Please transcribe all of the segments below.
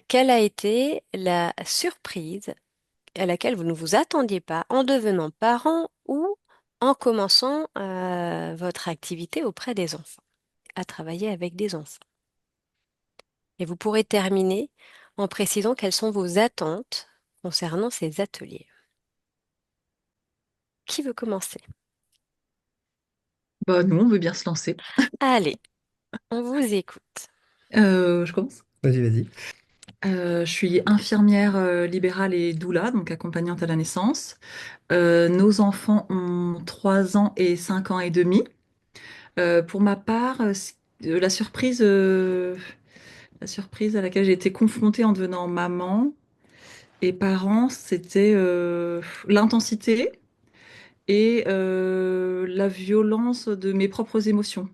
quelle a été la surprise à laquelle vous ne vous attendiez pas en devenant parent ou en commençant votre activité auprès des enfants, à travailler avec des enfants? Et vous pourrez terminer en précisant quelles sont vos attentes concernant ces ateliers. Qui veut commencer? Bah, nous, on veut bien se lancer. Allez, on vous écoute. Je commence. Vas-y, vas-y. Je suis infirmière libérale et doula, donc accompagnante à la naissance. Nos enfants ont 3 ans et 5 ans et demi. Pour ma part, la surprise à laquelle j'ai été confrontée en devenant maman et parent, c'était l'intensité et la violence de mes propres émotions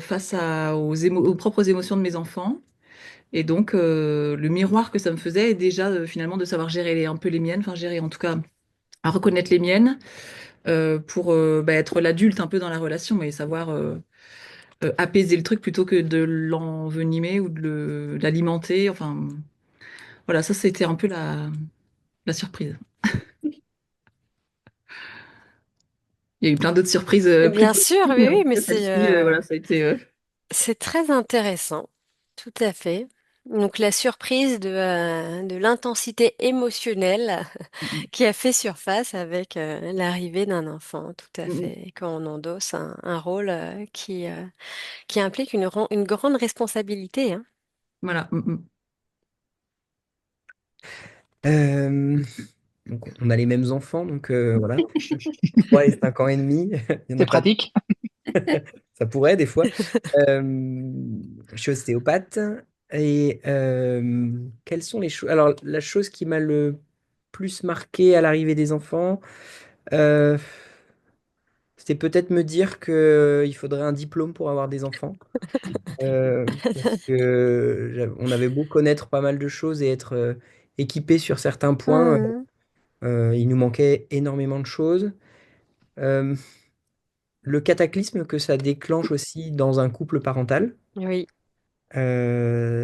face aux propres émotions de mes enfants. Et donc, le miroir que ça me faisait est déjà finalement de savoir gérer un peu les miennes, enfin gérer en tout cas, à reconnaître les miennes pour être l'adulte un peu dans la relation et savoir apaiser le truc plutôt que de l'envenimer ou de l'alimenter. Enfin, voilà, ça c'était un peu la surprise. Il y a eu plein d'autres surprises plus Bien sûr, positives, oui, mais en oui, tout mais cas celle-ci, voilà, ça a été. c'est très intéressant, tout à fait. Donc la surprise de l'intensité émotionnelle qui a fait surface avec l'arrivée d'un enfant, tout à Mm, fait, et quand on endosse un rôle qui implique une grande responsabilité, hein. voilà. Euh, donc on a les mêmes enfants, donc voilà. 3 et 5 ans et demi, il n'y en C'est a pas. pratique. Ça pourrait des fois. Euh, je suis ostéopathe et quelles sont les choses? Alors la chose qui m'a le plus marqué à l'arrivée des enfants, euh, c'était peut-être me dire que il faudrait un diplôme pour avoir des enfants. Parce que on avait beau connaître pas mal de choses et être équipé sur certains points. Mhm. Il nous manquait énormément de choses. Euh, le cataclysme que ça déclenche aussi dans un couple parental, Oui,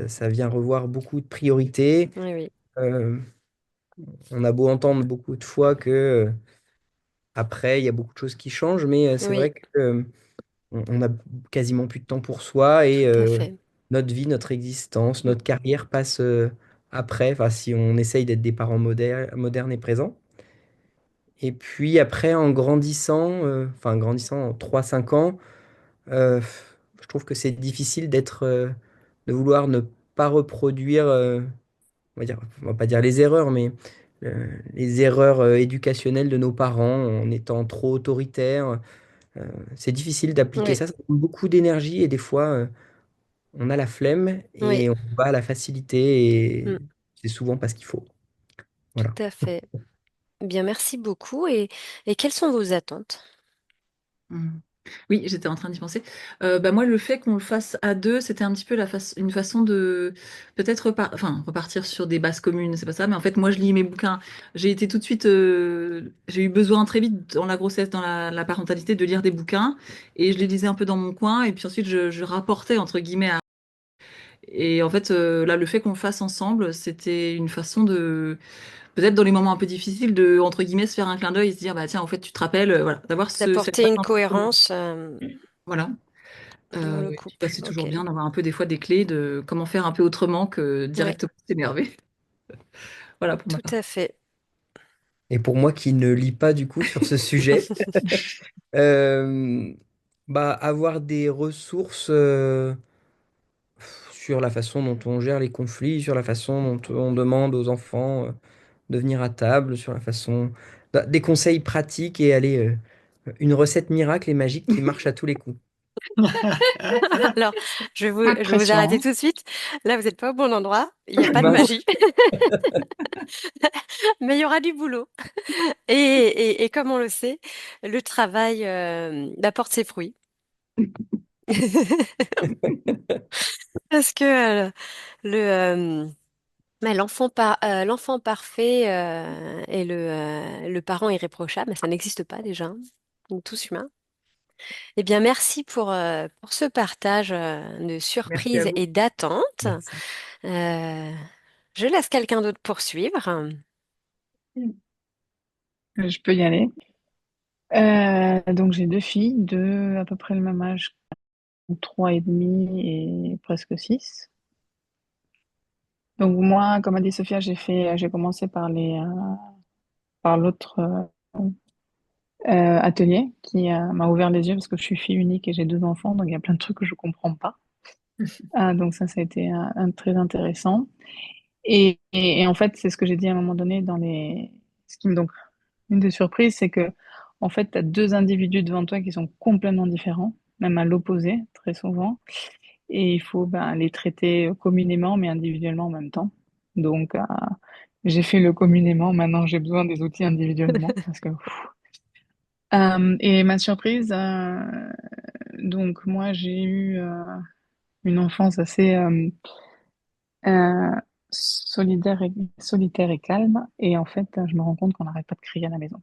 ça vient revoir beaucoup de priorités. oui, oui, Euh, on a beau entendre beaucoup de fois que après, il y a beaucoup de choses qui changent, mais c'est oui, vrai que on a quasiment plus de temps pour soi et tout à fait. notre vie, notre existence, Mm. notre carrière passe après, enfin, si on essaye d'être des parents modernes et présents. Et puis après, en grandissant, enfin grandissant en 3 5 ans, euh, je trouve que c'est difficile de vouloir ne pas reproduire, on va pas dire les erreurs, mais les erreurs éducationnelles de nos parents en étant trop autoritaires. Euh, c'est difficile d'appliquer Oui, ça, ça demande beaucoup d'énergie et des fois, on a la flemme oui, et on va à la facilité mm, et c'est souvent pas ce qu'il faut. tout Voilà. à fait. Bien, merci beaucoup. Et quelles sont vos attentes? Mhm. Oui, j'étais en train d'y penser. Bah moi, le fait qu'on le fasse à deux, c'était un petit peu une façon de peut-être enfin, repartir sur des bases communes, c'est pas ça, mais en fait, moi, je lis mes bouquins. J'ai été tout de suite, j'ai eu besoin très vite dans la grossesse, dans la parentalité, de lire des bouquins, et je les lisais un peu dans mon coin, et puis ensuite, je rapportais entre guillemets. Et en fait, là, le fait qu'on le fasse ensemble, c'était une façon de peut-être dans les moments un peu difficiles de entre guillemets se faire un clin d'œil et se dire bah tiens, en fait, tu te rappelles, voilà, d'avoir cette D'apporter base une un peu commune. cohérence Voilà. dans le Et puis, bah, couple. c'est toujours Ok. bien d'avoir un peu des fois des clés de comment faire un peu autrement que Oui, directement s'énerver. Voilà pour ma tout part. à fait. Et pour moi qui ne lis pas du coup sur ce sujet, euh, bah, avoir des ressources sur la façon dont on gère les conflits, sur la façon dont on demande aux enfants de venir à table, sur la façon... Des conseils pratiques et aller... une recette miracle et magique qui marche à tous les coups. Alors, Pas de je vais vous pression, arrêter hein. tout de suite. Là, vous n'êtes pas au bon endroit. Il n'y a pas de Mince. magie, mais il y aura du boulot. Et comme on le sait, le travail apporte ses fruits. Parce que le, mais l'enfant parfait et le parent irréprochable, ça n'existe pas déjà, hein. On est tous humains. Eh bien, merci pour ce partage de Merci à surprises vous. et d'attentes. Merci. Euh, Je laisse quelqu'un d'autre poursuivre. Je peux y aller. Donc j'ai deux filles de à peu près le même âge, 3 et demi et presque 6. Donc moi, comme a dit Sophia, j'ai commencé par l'autre atelier qui m'a ouvert les yeux parce que je suis fille unique et j'ai deux enfants, donc il y a plein de trucs que je comprends pas. Donc ça a été très intéressant. Et en fait, c'est ce que j'ai dit à un moment donné donc une des surprises, c'est que en fait, tu as deux individus devant toi qui sont complètement différents, même à l'opposé très souvent, et il faut les traiter communément mais individuellement en même temps. Donc j'ai fait le communément, maintenant j'ai besoin des outils individuellement parce que et ma surprise, donc moi j'ai eu une enfance assez euh, solitaire et calme, et en fait je me rends compte qu'on n'arrête pas de crier à la maison.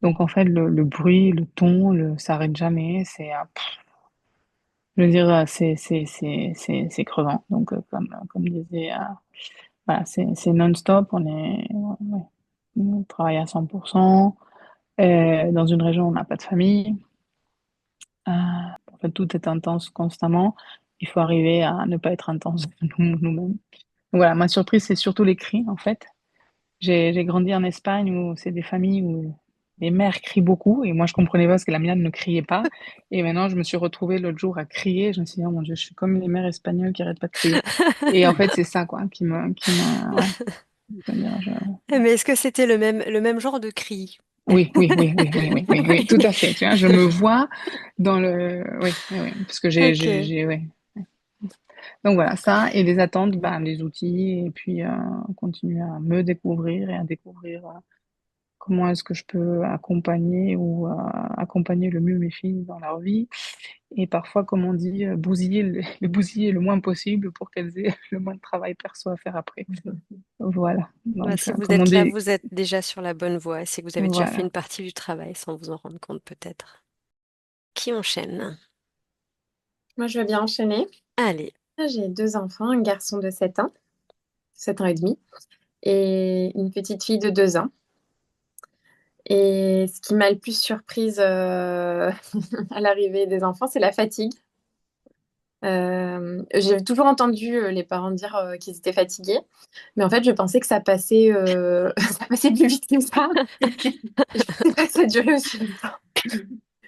Donc en fait le bruit, le ton, ça arrête jamais, je veux dire c'est crevant. Donc comme disait voilà, c'est non-stop, ouais, on travaille à 100%. Dans une région où on n'a pas de famille. En fait, tout est intense constamment. Il faut arriver à ne pas être intense nous-mêmes. Donc voilà, ma surprise, c'est surtout les cris, en fait. J'ai grandi en Espagne où c'est des familles où les mères crient beaucoup et moi, je comprenais pas parce que la mienne ne criait pas. Et maintenant, je me suis retrouvée l'autre jour à crier. Je me suis dit, oh mon Dieu, je suis comme les mères espagnoles qui arrêtent pas de crier. Et en fait, c'est ça, quoi, ouais. C'est-à-dire, Mais est-ce que c'était le même genre de cri? oui, tout à fait. Tu vois, je me vois dans oui, parce que Ok. ouais. Donc voilà, ça et les attentes, les outils et puis continuer à me découvrir et à découvrir comment est-ce que je peux accompagner ou accompagner le mieux mes filles dans leur vie et parfois, comme on dit, bousiller les bousiller le moins possible pour qu'elles aient le moins de travail perso à faire après. Voilà. Bah, Donc, si vous comme on êtes là, dit, vous êtes déjà sur la bonne voie. C'est que vous avez déjà fait une voilà. partie du travail sans vous en rendre compte peut-être. Qui enchaîne? Moi, je veux bien enchaîner. Allez. J'ai deux enfants, un garçon de 7 ans, 7 ans et demi, et une petite fille de 2 ans. Et ce qui m'a le plus surprise à l'arrivée des enfants, c'est la fatigue. J'ai toujours entendu les parents dire qu'ils étaient fatigués, mais en fait, je pensais que ça passait, ça passait plus vite que ça. Je pensais pas que ça durait aussi longtemps.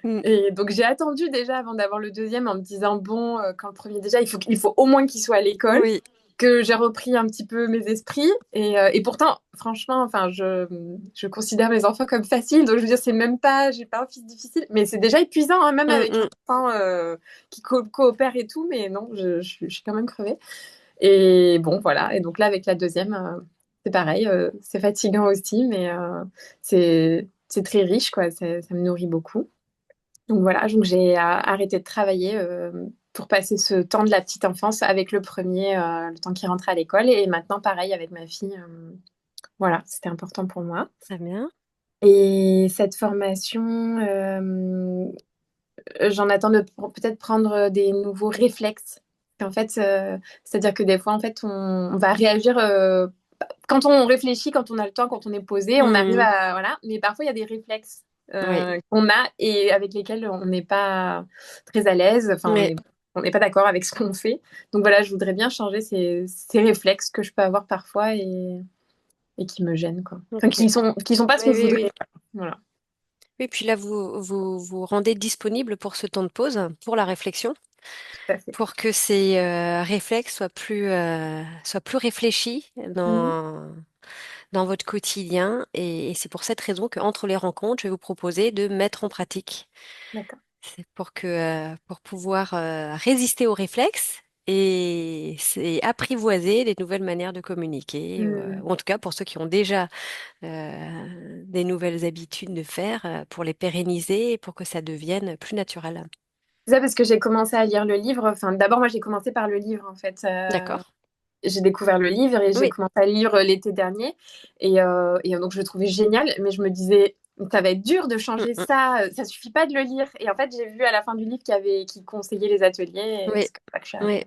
Mm. Et donc j'ai attendu déjà avant d'avoir le deuxième en me disant bon, quand le premier déjà, il faut au moins qu'il soit à l'école, Oui. que j'ai repris un petit peu mes esprits. Et pourtant, franchement, enfin, je considère mes enfants comme faciles, donc je veux dire, c'est même pas, j'ai pas un fils difficile, mais c'est déjà épuisant, hein, même avec un Mm, enfant qui coopère et tout, mais non, je suis quand même crevée. Et bon, voilà. Et donc là, avec la deuxième, c'est pareil, c'est fatigant aussi, mais c'est très riche, quoi. Ça me nourrit beaucoup. Donc voilà, donc j'ai arrêté de travailler pour passer ce temps de la petite enfance avec le premier, le temps qu'il rentrait à l'école. Et maintenant, pareil avec ma fille. Voilà, c'était important pour moi. très bien. Et cette formation, j'en attends de peut-être prendre des nouveaux réflexes. En fait, c'est-à-dire que des fois, en fait, on va réagir quand on réfléchit, quand on a le temps, quand on est posé, on arrive Mm, à voilà. Mais parfois, il y a des réflexes oui. qu'on a et avec lesquels on n'est pas très à l'aise. Enfin, Oui. on n'est pas d'accord avec ce qu'on fait. Donc voilà, je voudrais bien changer ces réflexes que je peux avoir parfois et qui me gênent, quoi. Enfin, Ok. qui sont pas ce Oui, que je oui, oui. voudrais. Voilà. Oui, puis là, vous rendez disponible pour ce temps de pause, pour la réflexion, Tout à fait. pour que ces réflexes soient plus réfléchis Mhm. dans votre quotidien. Et c'est pour cette raison qu'entre les rencontres, je vais vous proposer de mettre en pratique. D'accord. C'est pour pouvoir résister aux réflexes et c'est apprivoiser les nouvelles manières de communiquer, Mhm. ou en tout cas pour ceux qui ont déjà des nouvelles habitudes de faire, pour les pérenniser et pour que ça devienne plus naturel. C'est ça parce que j'ai commencé à lire le livre. Enfin, d'abord, moi, j'ai commencé par le livre, en fait. D'accord? J'ai découvert le livre et j'ai Oui. commencé à lire l'été dernier. Et donc, je le trouvais génial, mais je me disais, ça va être dur de Mm, changer mm. ça, ça suffit pas de le lire. Et en fait, j'ai vu à la fin du livre qu'il conseillait les ateliers et Oui. c'est comme ça que je suis Oui. arrivée.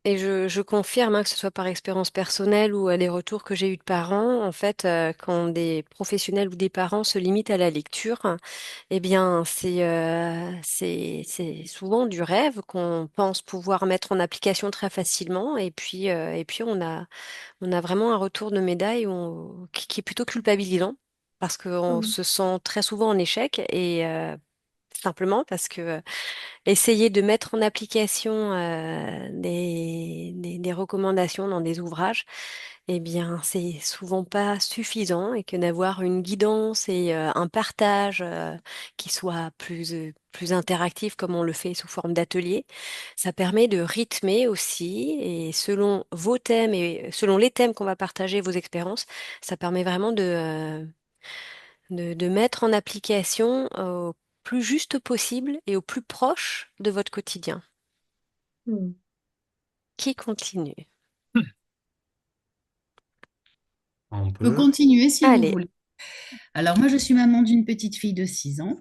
Et je confirme, hein, que ce soit par expérience personnelle ou les retours que j'ai eus de parents, en fait, quand des professionnels ou des parents se limitent à la lecture, eh bien, c'est souvent du rêve qu'on pense pouvoir mettre en application très facilement, et puis on a vraiment un retour de médaille qui est plutôt culpabilisant, parce qu'on Mm. se sent très souvent en échec, simplement parce que essayer de mettre en application des recommandations dans des ouvrages, eh bien, c'est souvent pas suffisant, et que d'avoir une guidance et un partage qui soit plus interactif, comme on le fait sous forme d'atelier, ça permet de rythmer aussi, et selon vos thèmes et selon les thèmes qu'on va partager, vos expériences, ça permet vraiment de mettre en application au plus juste possible et au plus proche de votre quotidien. Mm. Qui continue? On Je peux peut. continuer si vous Allez. voulez. Alors, moi, je suis maman d'une petite fille de 6 ans.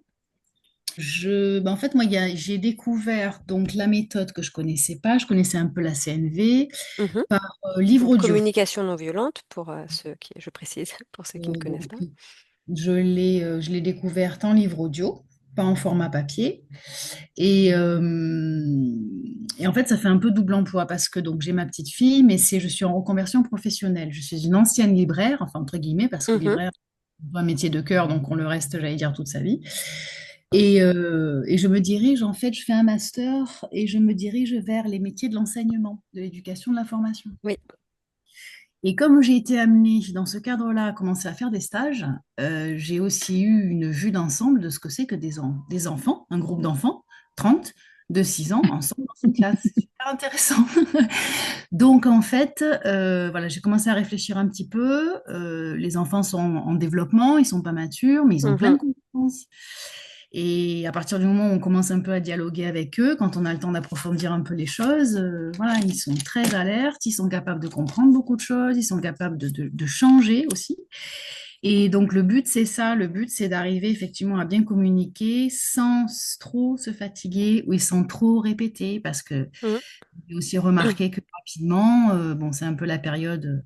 En fait, moi, j'ai découvert donc la méthode que je connaissais pas. Je connaissais un peu la CNV Mhm. par livre Donc, audio. communication non violente, pour ceux qui, je précise, pour ceux qui ne connaissent Donc, pas. je l'ai découverte en livre audio, pas en format papier. Et, euh, et en fait, ça fait un peu double emploi parce que donc j'ai ma petite fille, mais je suis en reconversion professionnelle. Je suis une ancienne libraire, enfin entre guillemets, parce que Mhm. libraire, c'est un métier de cœur, donc on le reste, j'allais dire, toute sa vie. Et je me dirige, en fait, je fais un master et je me dirige vers les métiers de l'enseignement, de l'éducation, de la formation. Oui. Et comme j'ai été amenée dans ce cadre-là à commencer à faire des stages, j'ai aussi eu une vue d'ensemble de ce que c'est que des enfants, un groupe d'enfants, 30 de 6 ans, ensemble dans une classe. C'est super intéressant. Donc, en fait, voilà, j'ai commencé à réfléchir un petit peu. Les enfants sont en développement, ils sont pas matures, mais ils ont plein Mhm. de compétences. Et à partir du moment où on commence un peu à dialoguer avec eux, quand on a le temps d'approfondir un peu les choses, voilà, ils sont très alertes, ils sont capables de comprendre beaucoup de choses, ils sont capables de changer aussi. Et donc le but, c'est ça, le but, c'est d'arriver effectivement à bien communiquer sans trop se fatiguer ou sans trop répéter, parce que Mhm. j'ai aussi remarqué que rapidement, bon, c'est un peu la période,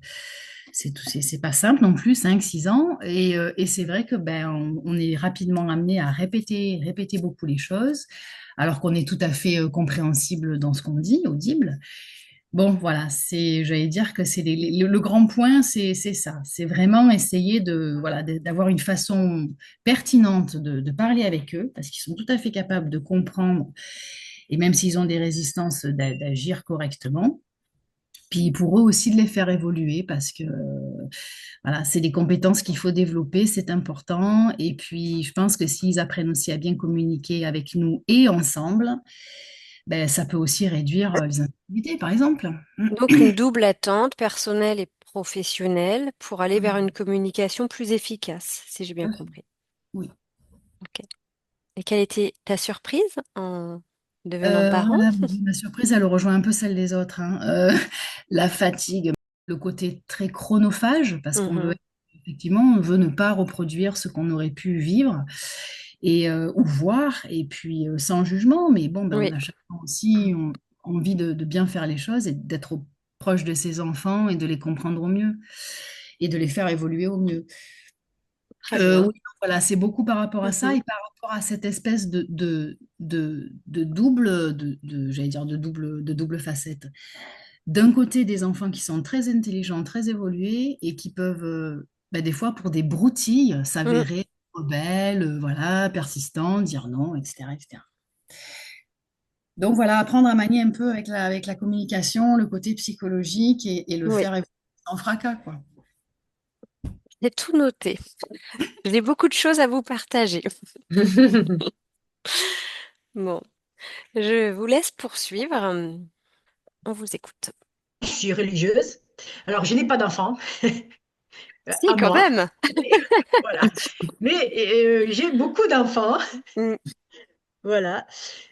c'est pas simple non plus, 5 6 ans, et c'est vrai que ben, on est rapidement amené à répéter beaucoup les choses, alors qu'on est tout à fait compréhensible dans ce qu'on dit, audible. Bon, voilà, j'allais dire que le grand point, c'est ça, c'est vraiment essayer voilà, d'avoir une façon pertinente de parler avec eux, parce qu'ils sont tout à fait capables de comprendre, et même s'ils ont des résistances, d'agir correctement. Puis pour eux aussi de les faire évoluer, parce que voilà, c'est des compétences qu'il faut développer, c'est important. Et puis je pense que s'ils apprennent aussi à bien communiquer avec nous et ensemble, ben, ça peut aussi réduire les instabilités, par exemple. Donc, une double attente personnelle et professionnelle pour aller vers Oui, une communication plus efficace, si j'ai tout bien à fait. compris. Oui. Ok. Et quelle était ta surprise en devenant parent? Voilà, ma surprise, elle rejoint un peu celle des autres, hein. La fatigue, le côté très chronophage, parce qu'on veut, Mhm. effectivement, on veut ne pas reproduire ce qu'on aurait pu vivre ou voir, et puis sans jugement, mais bon, ben, on Oui, a chacun aussi envie de bien faire les choses et d'être proche de ses enfants et de les comprendre au mieux et de les faire évoluer au mieux. très bien. Oui, voilà, c'est beaucoup par rapport à ça Mhm. et par rapport à cette espèce de double, j'allais dire de double facette. D'un côté, des enfants qui sont très intelligents, très évolués et qui peuvent, bah, des fois, pour des broutilles, Mhm. s'avérer rebelles, voilà, persistants, dire non, etc., etc. Donc voilà, apprendre à manier un peu avec la communication, le côté psychologique et le Oui, faire évoluer sans fracas, quoi. j'ai tout noté. J'ai beaucoup de choses à vous partager. Bon, je vous laisse poursuivre. On vous écoute. Je suis religieuse. Alors, je n'ai pas d'enfant Si, à quand moi. même. Mais, voilà. Mais j'ai beaucoup d'enfants. Mm. Voilà.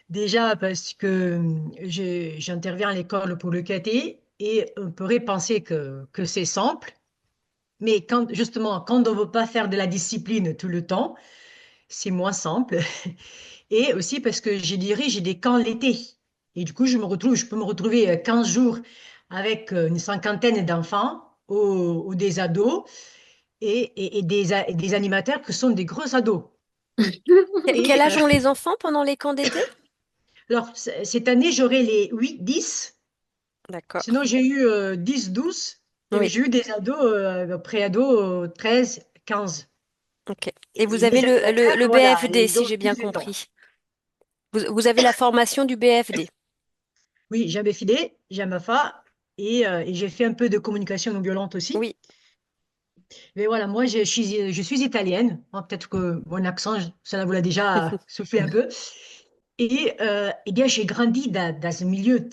Déjà parce que j'interviens à l'école pour le caté et on pourrait penser que c'est simple. Mais justement, quand on ne veut pas faire de la discipline tout le temps, c'est moins simple. Et aussi parce que je dirige des camps l'été. Et du coup, je peux me retrouver 15 jours avec une cinquantaine d'enfants ou des ados et des animateurs qui sont des gros ados. Quel Et âge ont les enfants pendant les camps d'été? alors, cette année, j'aurai les 8, 10. D'accord. Sinon, j'ai eu 10, 12. Et Oui, j'ai eu des ados, pré-ados, 13, 15. ok. Et vous Et avez mes animateurs, le voilà, BFD, ils si ont j'ai bien 18 ans. compris. Vous avez la formation du BFD. Oui, j'ai BFD, j'ai MFA et j'ai fait un peu de communication non violente aussi. Oui. Mais voilà, moi, je suis italienne. Bon, peut-être que mon accent, ça vous l'a déjà soufflé un peu. Et eh bien, j'ai grandi dans un milieu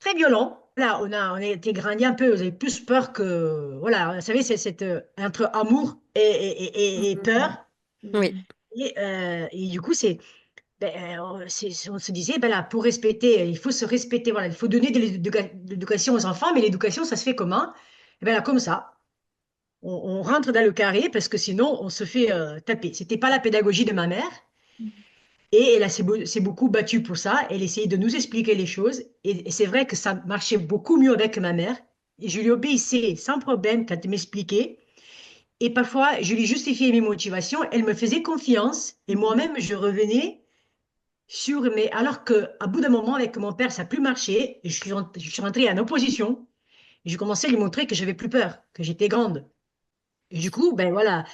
très violent. Là, on a été grandi un peu, vous avez plus peur que... Voilà, vous savez, c'est cette, entre amour et peur. Oui. Et du coup, on se disait, ben là, pour respecter, il faut se respecter, voilà, il faut donner de l'éducation aux enfants, mais l'éducation, ça se fait comment? Et ben là, comme ça. On rentre dans le carré parce que sinon, on se fait taper. C'était pas la pédagogie de ma mère. Et elle s'est beaucoup battue pour ça. Elle essayait de nous expliquer les choses. Et c'est vrai que ça marchait beaucoup mieux avec ma mère. Et je lui obéissais sans problème quand elle m'expliquait. Et parfois, je lui justifiais mes motivations. Elle me faisait confiance. Et moi-même, je revenais sur mes... Alors qu'à bout d'un moment, avec mon père, ça n'a plus marché. Et je suis rentrée en opposition. Et je commençais à lui montrer que j'avais plus peur, que j'étais grande. Et du coup, ben voilà,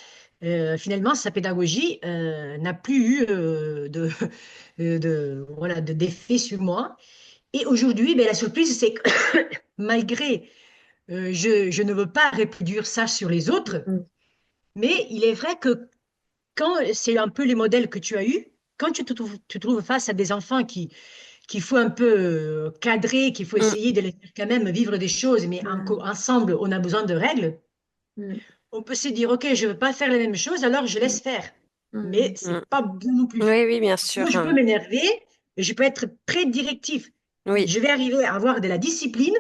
finalement, sa pédagogie n'a plus eu voilà, d'effet sur moi. Et aujourd'hui, ben, la surprise, c'est que malgré, je ne veux pas reproduire ça sur les autres, mais il est vrai que quand c'est un peu les modèles que tu as eus, quand tu te trouves face à des enfants qu'il faut un peu cadrer, qu'il faut Mm, essayer de les faire quand même vivre des choses, mais ensemble, on a besoin de règles. On peut se dire, OK, je ne veux pas faire les mêmes choses, alors je laisse faire. Mais mm. c'est pas bon non plus. Oui, oui, bien Parce que moi, sûr. je peux m'énerver, et je peux être très directif. Oui, Je vais arriver à avoir de la discipline,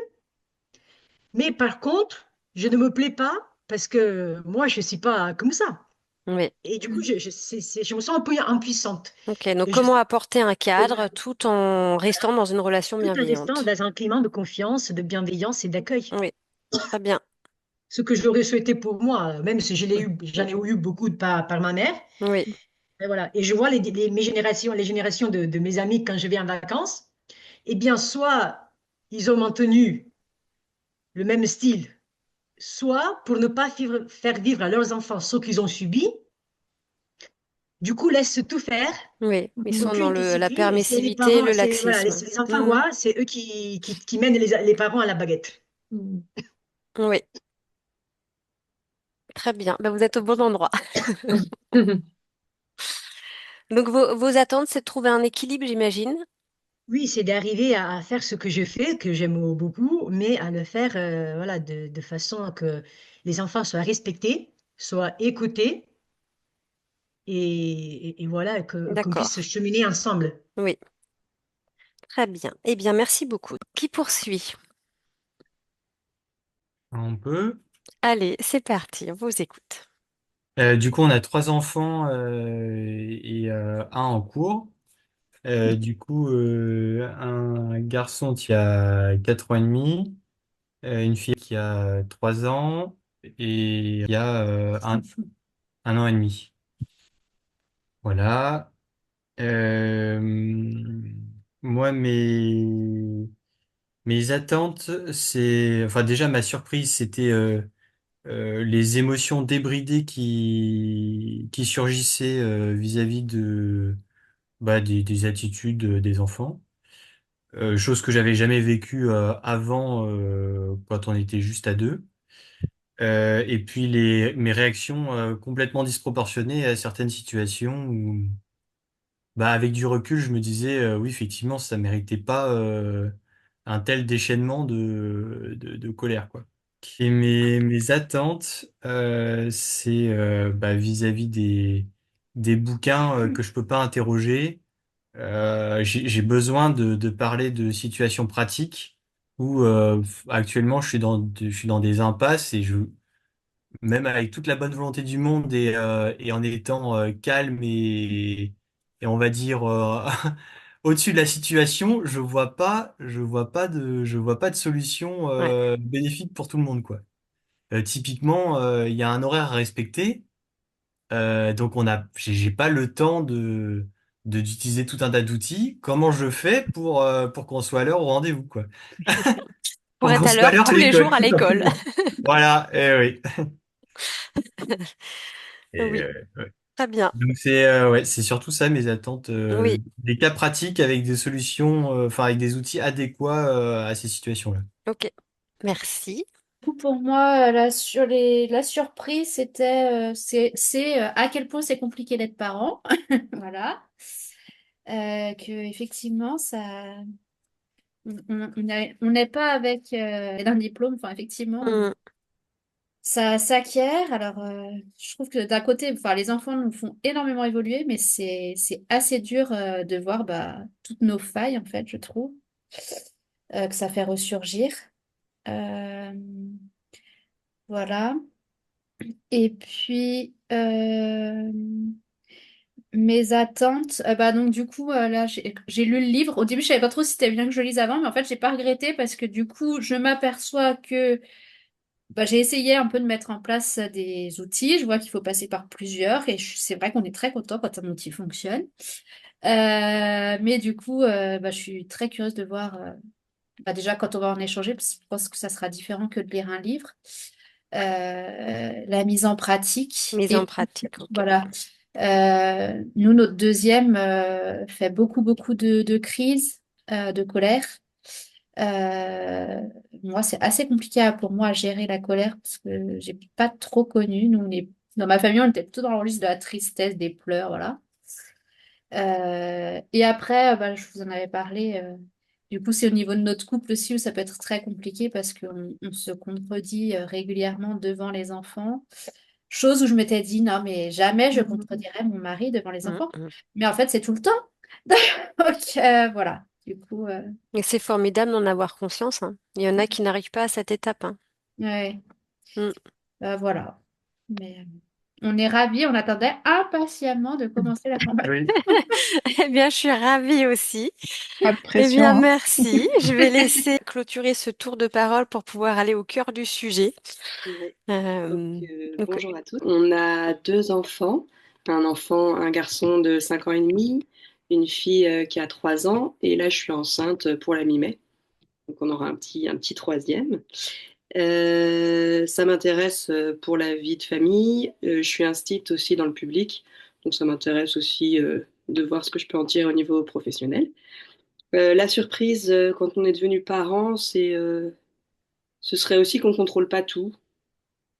mais par contre, je ne me plais pas parce que moi, je ne suis pas comme ça. oui. Et du coup, je me sens un peu impuissante. Ok, donc Et je comment sais apporter un que cadre tout en restant dans une relation tout en restant bienveillante? dans un climat de confiance, de bienveillance et d'accueil. Oui, très bien. Ce que j'aurais souhaité pour moi, même si j'en ai eu beaucoup par ma mère. Oui, Et voilà. Et je vois mes générations, les générations de mes amis quand je vais en vacances, eh bien, soit ils ont maintenu le même style, soit pour ne pas faire vivre à leurs enfants ce qu'ils ont subi, du coup, laissent tout faire, oui. Ils sont dans aucune la discipline, et c'est les permissivité, parents, le c'est voilà, laxisme. les enfants, Mm, quoi, c'est eux qui mènent les parents à la baguette. oui, très bien. Ben, vous êtes au bon endroit. Donc vos attentes, c'est de trouver un équilibre, j'imagine. Oui, c'est d'arriver à faire ce que je fais, que j'aime beaucoup, mais à le faire voilà, de façon que les enfants soient respectés, soient écoutés et voilà, qu'on puisse D'accord. cheminer ensemble. Oui, très bien. Eh bien, merci beaucoup. Qui poursuit? On peut. Allez, c'est parti, on vous écoute. Du coup, on a trois enfants et un en cours. Du coup, un garçon qui a 4 ans et demi, une fille qui a 3 ans et il y a un an et demi. Voilà. Euh, moi, mes attentes, enfin déjà ma surprise, c'était les émotions débridées qui surgissaient vis-à-vis des attitudes des enfants. Chose que j'avais jamais vécue avant quand on était juste à deux. Et puis mes réactions complètement disproportionnées à certaines situations où, avec du recul, je me disais, oui, effectivement, ça méritait pas un tel déchaînement de colère, quoi. Et mes attentes, c'est vis-à-vis des bouquins que je peux pas interroger. J'ai besoin de parler de situations pratiques où actuellement je suis dans des impasses et même avec toute la bonne volonté du monde et en étant calme et on va dire au-dessus de la situation, je vois pas de solution Ouais. bénéfique pour tout le monde, quoi. Typiquement, il y a un horaire à respecter, donc j'ai pas le temps d'utiliser tout un tas d'outils. Comment je fais pour qu'on soit à l'heure au rendez-vous, quoi? Pour Pour être qu'on à soit à l'heure l'heure à tous les l'école, jours à tout l'école. simplement. Voilà, eh oui. Et, Oui, ouais. très bien. Donc ouais, c'est surtout ça mes attentes, Oui, des cas pratiques avec des solutions, enfin avec des outils adéquats à ces situations-là. ok. Merci. Pour moi, la surprise, c'est à quel point c'est compliqué d'être parent. Voilà. Que effectivement, on n'est pas avec un diplôme. Enfin, effectivement, Mm, ça s'acquiert. Alors, je trouve que d'un côté, enfin, les enfants nous font énormément évoluer, mais c'est assez dur de voir toutes nos failles, en fait, je trouve, que ça fait ressurgir. Euh, voilà. Et puis, mes attentes, donc du coup, là, j'ai lu le livre. Au début, je savais pas trop si c'était bien que je lise avant, mais en fait, j'ai pas regretté parce que du coup, je m'aperçois que j'ai essayé un peu de mettre en place des outils. Je vois qu'il faut passer par plusieurs et c'est vrai qu'on est très content quand un outil fonctionne. Mais du coup, je suis très curieuse de voir, déjà quand on va en échanger, parce que je pense que ça sera différent que de lire un livre, la mise en pratique. mise en Et pratique, ok. voilà. Nous, notre deuxième fait beaucoup, beaucoup de crises, de colère. Euh, Moi, c'est assez compliqué pour moi à gérer la colère parce que j'ai pas trop connu. Dans ma famille, on était plutôt dans le registre de la tristesse, des pleurs, voilà. Et après, je vous en avais parlé. Du coup, c'est au niveau de notre couple aussi où ça peut être très compliqué parce qu'on se contredit régulièrement devant les enfants. Chose où je m'étais dit, non, mais jamais je contredirais mon mari devant les Mm, enfants. mm. Mais en fait, c'est tout le temps. Donc, voilà. Du coup, Et c'est formidable d'en avoir conscience, hein. Il y en a qui n'arrivent pas à cette étape, hein. ouais, Mm. voilà. Mais on est ravis, on attendait impatiemment de commencer la formation. Oui. Eh bien, je suis ravie aussi. Pas de Eh pression, bien, hein. merci. Je vais laisser clôturer ce tour de parole pour pouvoir aller au cœur du sujet. Ouais. Euh, donc, Bonjour à tous. On a deux enfants, un garçon de 5 ans et demi, une fille qui a 3 ans, et là je suis enceinte pour la mi-mai. Donc on aura un petit troisième. Ça m'intéresse pour la vie de famille. Je suis instite aussi dans le public, donc ça m'intéresse aussi de voir ce que je peux en tirer au niveau professionnel. La surprise quand on est devenu parent, ce serait aussi qu'on contrôle pas tout.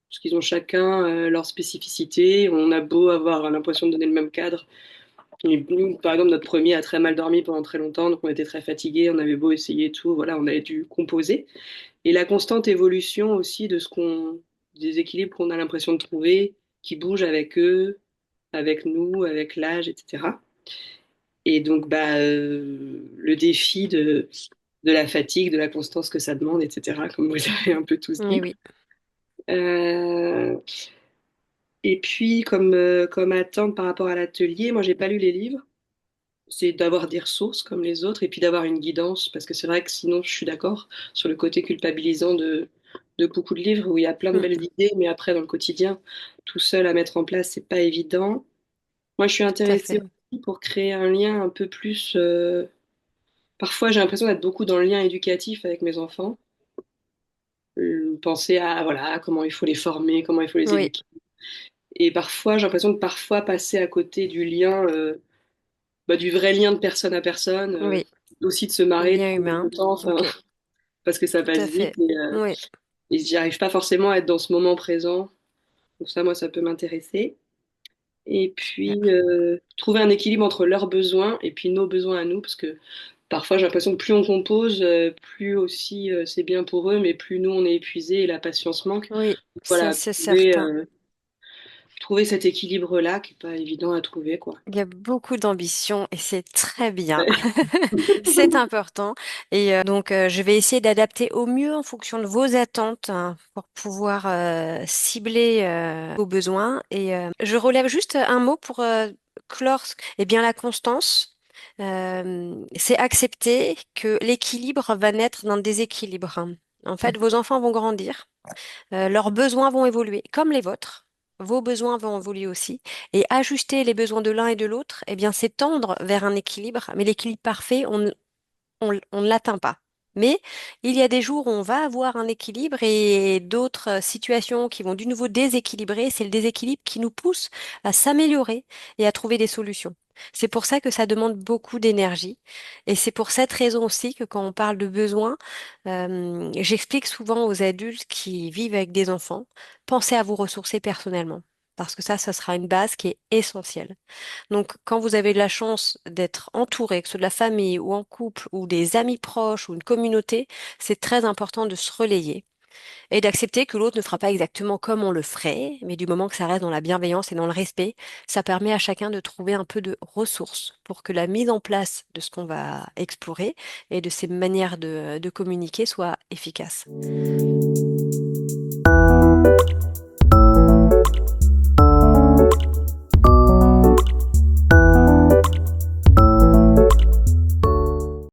Parce qu'ils ont chacun leur spécificité. On a beau avoir l'impression de donner le même cadre. Et nous, par exemple, notre premier a très mal dormi pendant très longtemps, donc on était très fatigués, on avait beau essayer tout, voilà, on avait dû composer. Et la constante évolution aussi des équilibres qu'on a l'impression de trouver, qui bougent avec eux, avec nous, avec l'âge, etc. Et donc, le défi de la fatigue, de la constance que ça demande, etc., comme vous avez un peu tous eh dit. oui. Euh, Et puis, comme attente par rapport à l'atelier, moi, j'ai pas lu les livres. C'est d'avoir des ressources comme les autres et puis d'avoir une guidance, parce que c'est vrai que sinon, je suis d'accord sur le côté culpabilisant de beaucoup de livres où il y a plein de Mm, belles idées, mais après, dans le quotidien, tout seul à mettre en place, c'est pas évident. Moi, je suis tout à intéressée fait. aussi pour créer un lien un peu plus. Parfois, j'ai l'impression d'être beaucoup dans le lien éducatif avec mes enfants. Penser à voilà, comment il faut les former, comment il faut les Oui, éduquer. Et parfois, j'ai l'impression de parfois passer à côté du lien, du vrai lien de personne à personne, oui. aussi de se Le marrer, de lien prendre humain. le temps, enfin, Ok, parce que ça tout passe à vite fait. et Oui, et j'y arrive pas forcément à être dans ce moment présent. Donc ça, moi, ça peut m'intéresser. Et puis, super. trouver un équilibre entre leurs besoins et puis nos besoins à nous, parce que parfois, j'ai l'impression que plus on compose, plus aussi c'est bien pour eux, mais plus nous, on est épuisés et la patience manque. Oui, ça Voilà, c'est certain. trouver cet équilibre-là qui est pas évident à trouver, quoi. Il y a beaucoup d'ambition et c'est très bien. Ouais. C'est important. Et donc, je vais essayer d'adapter au mieux en fonction de vos attentes, hein, pour pouvoir cibler vos besoins. Et je relève juste un mot pour clore. Eh bien, la constance. c'est accepter que l'équilibre va naître d'un déséquilibre. En fait, vos enfants vont grandir, leurs besoins vont évoluer, comme les vôtres. Vos besoins vont évoluer aussi. Et ajuster les besoins de l'un et de l'autre, eh bien, c'est tendre vers un équilibre. Mais l'équilibre parfait, on ne l'atteint pas. Mais il y a des jours où on va avoir un équilibre et d'autres situations qui vont du nouveau déséquilibrer. C'est le déséquilibre qui nous pousse à s'améliorer et à trouver des solutions. C'est pour ça que ça demande beaucoup d'énergie. Et c'est pour cette raison aussi que quand on parle de besoins, j'explique souvent aux adultes qui vivent avec des enfants, pensez à vous ressourcer personnellement. Parce que ça sera une base qui est essentielle. Donc, quand vous avez la chance d'être entouré, que ce soit de la famille ou en couple ou des amis proches ou une communauté, c'est très important de se relayer et d'accepter que l'autre ne fera pas exactement comme on le ferait, mais du moment que ça reste dans la bienveillance et dans le respect, ça permet à chacun de trouver un peu de ressources pour que la mise en place de ce qu'on va explorer et de ces manières de communiquer soit efficace.